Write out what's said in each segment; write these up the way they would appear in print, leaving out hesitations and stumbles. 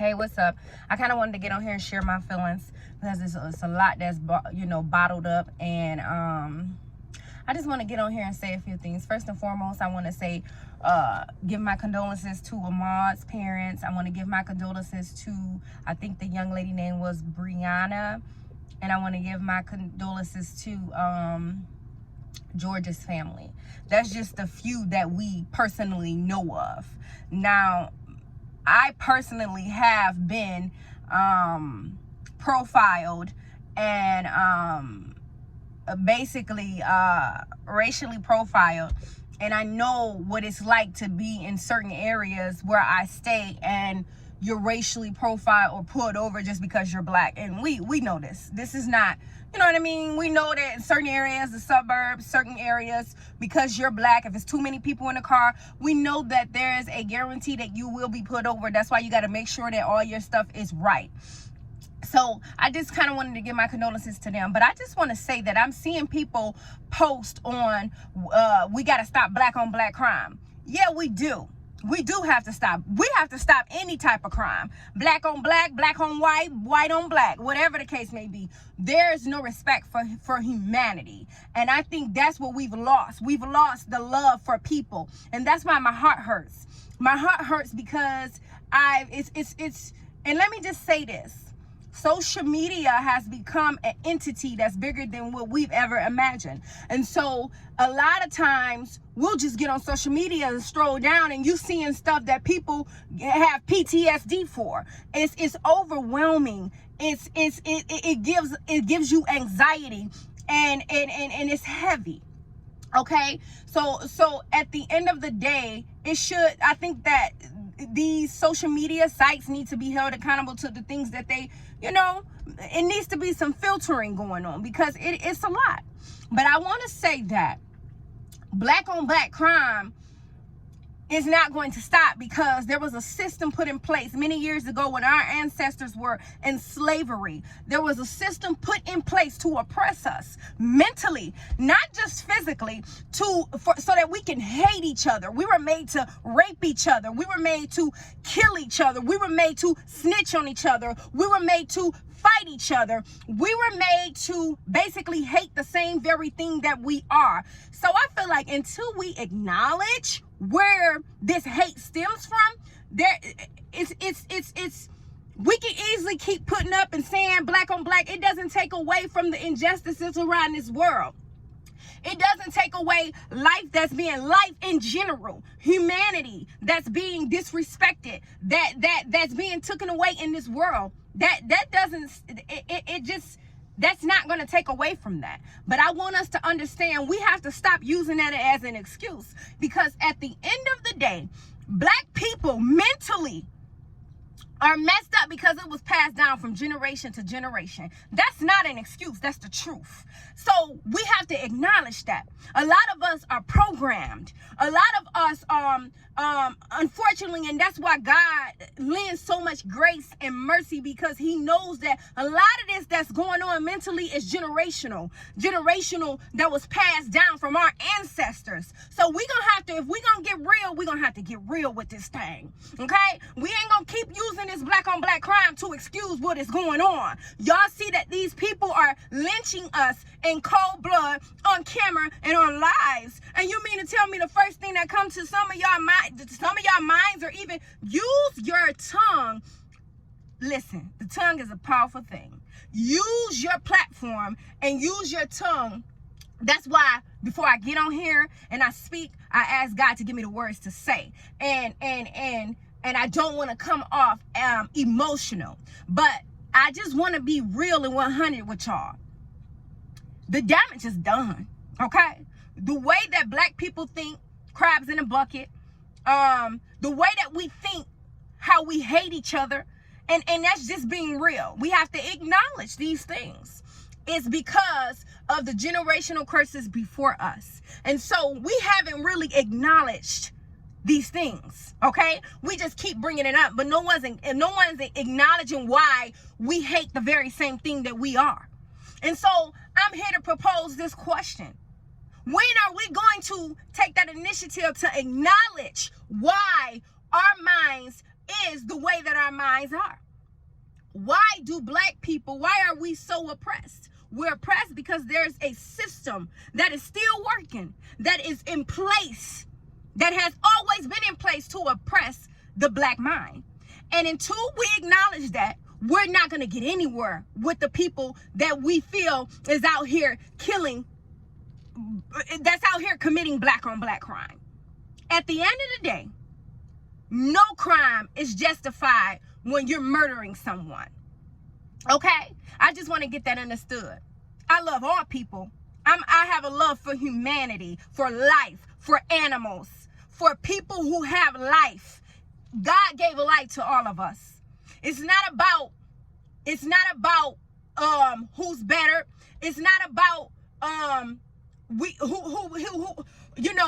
Hey, what's up? I kind of wanted to get on here and share my feelings because it's a lot that's bottled up, and I just want to get on here and say a few things. First and foremost, I want to say give my condolences to Ahmaud's parents. I want to give my condolences to, I think the young lady name was Brianna, and I want to give my condolences to George's family. That's just a few that we personally know of. Now, I personally have been profiled and basically racially profiled, and I know what it's like to be in certain areas where I stay and you're racially profiled or pulled over just because you're black. And we know this is not, you know what I mean? We know that in certain areas, the suburbs, certain areas, because you're black, if it's too many people in the car, we know that there is a guarantee that you will be put over. That's why you got to make sure that all your stuff is right. So I just kind of wanted to give my condolences to them. But I just want to say that I'm seeing people post on, we got to stop black on black crime. Yeah, we do. We do have to stop. We have to stop any type of crime. Black on black, black on white, white on black, whatever the case may be. There is no respect for humanity. And I think that's what we've lost. We've lost the love for people. And that's why my heart hurts. My heart hurts because and let me just say this. Social media has become an entity that's bigger than what we've ever imagined. And so a lot of times we'll just get on social media and stroll down and you seeing stuff that people have PTSD for. It's overwhelming. It gives you anxiety and it's heavy. Okay? So at the end of the day, I think that these social media sites need to be held accountable to the things that they, it needs to be some filtering going on because it's a lot. But I want to say that black on black crime is not going to stop because there was a system put in place many years ago when our ancestors were in slavery. There was a system put in place to oppress us mentally, not just physically, so that we can hate each other. We were made to rape each other. We were made to kill each other. We were made to snitch on each other. We were made to fight each other. We were made to basically hate the same very thing that we are. So I feel like until we acknowledge where this hate stems from, we can easily keep putting up and saying black on black. It doesn't take away from the injustices around this world. It doesn't take away life that's being life in general, humanity that's being disrespected, that's being taken away in this world. That's not going to take away from that. But I want us to understand we have to stop using that as an excuse, because at the end of the day, black people mentally are messed up because it was passed down from generation to generation. That's not an excuse. That's the truth. So we have to acknowledge that. A lot of us are programmed. A lot of us, unfortunately, and that's why God lends so much grace and mercy, because he knows that a lot of this that's going on mentally is generational that was passed down from our ancestors. So we're going to have to, if we're going to get real, we're going to have to get real with this thing. Okay? We ain't going to keep using this black on black crime to excuse what is going on. Y'all see that these people are lynching us in cold blood on camera and on lives, and you mean to tell me the first thing that comes to some of y'all minds, or even use your tongue? Listen, the tongue is a powerful thing. Use your platform and use your tongue. That's why before I get on here and I speak, I ask God to give me the words to say, and I don't want to come off emotional, but I just want to be real and 100 with y'all. The damage is done, okay? The way that black people think, crabs in a bucket, the way that we think, how we hate each other, and that's just being real. We have to acknowledge these things. It's because of the generational curses before us. And so we haven't really acknowledged these things, okay? We just keep bringing it up, but no one's acknowledging why we hate the very same thing that we are. And so I'm here to propose this question. When are we going to take that initiative to acknowledge why our minds is the way that our minds are. Why do black people, why are we so oppressed? We're oppressed because there's a system that is still working, that is in place, that has always been in place to oppress the black mind. And until we acknowledge that, we're not going to get anywhere with the people that we feel is out here killing, that's out here committing black on black crime. At the end of the day, no crime is justified when you're murdering someone. Okay? I just want to get that understood. I love all people. I have a love for humanity, for life, for animals, for people who have life. God gave a life to all of us. It's not about who's better. It's not about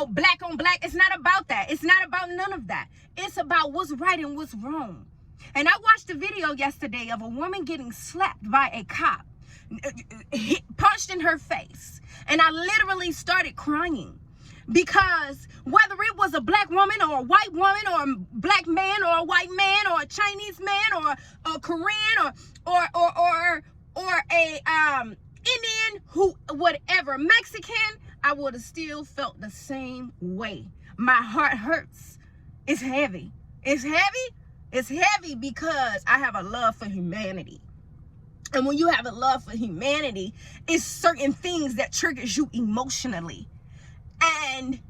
black on black. It's not about that. It's not about none of that. It's about what's right and what's wrong. And I watched a video yesterday of a woman getting slapped by a cop, punched in her face. And I literally started crying, because whether it was a black woman or a white woman or a black man or a white man or a Chinese man or a Korean or a Indian, who, whatever, Mexican, I would have still felt the same way. My heart hurts. It's heavy. It's heavy. It's heavy because I have a love for humanity. And when you have a love for humanity, it's certain things that triggers you emotionally. And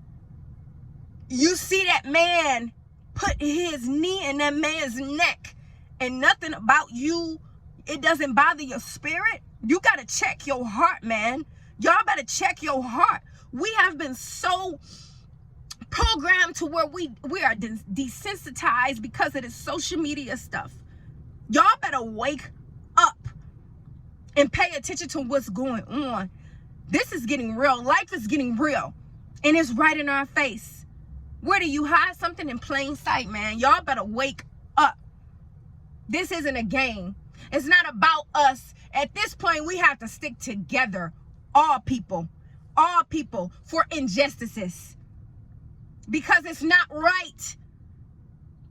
you see that man put his knee in that man's neck, and nothing about you, it doesn't bother your spirit. You got to check your heart, man. Y'all better check your heart. We have been so programmed to where we are desensitized because of this social media stuff. Y'all better wake up and pay attention to what's going on. This is getting real. Life is getting real. And it's right in our face. Where do you hide something in plain sight, man? Y'all better wake up. This isn't a game. It's not about us. At this point, we have to stick together. All people for injustices. Because it's not right.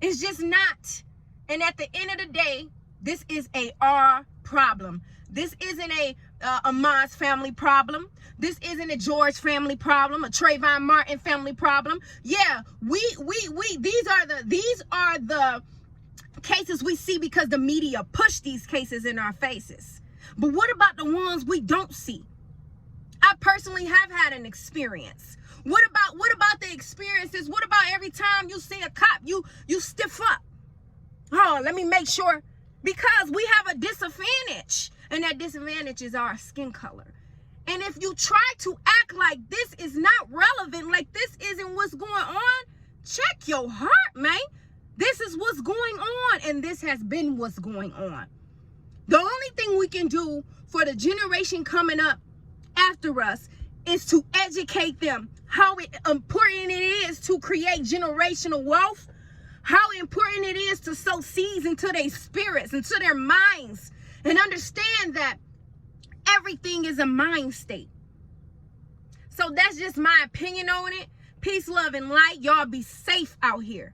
It's just not. And at the end of the day, this is our problem. This isn't a Ahmaud's family problem. This isn't a George family problem, a Trayvon Martin family problem. Yeah, these are the cases we see because the media push these cases in our faces. But what about the ones we don't see? I personally have had an experience. What about the experiences? What about every time you see a cop, you stiff up? Oh, let me make sure. Because we have a disadvantage. And that disadvantage is our skin color. And if you try to act like this is not relevant, like this isn't what's going on, check your heart, man. This is what's going on, and this has been what's going on. The only thing we can do for the generation coming up after us is to educate them how important it is to create generational wealth, how important it is to sow seeds into their spirits, into their minds, and understand that everything is a mind state. So that's just my opinion on it. Peace, love, and light. Y'all be safe out here.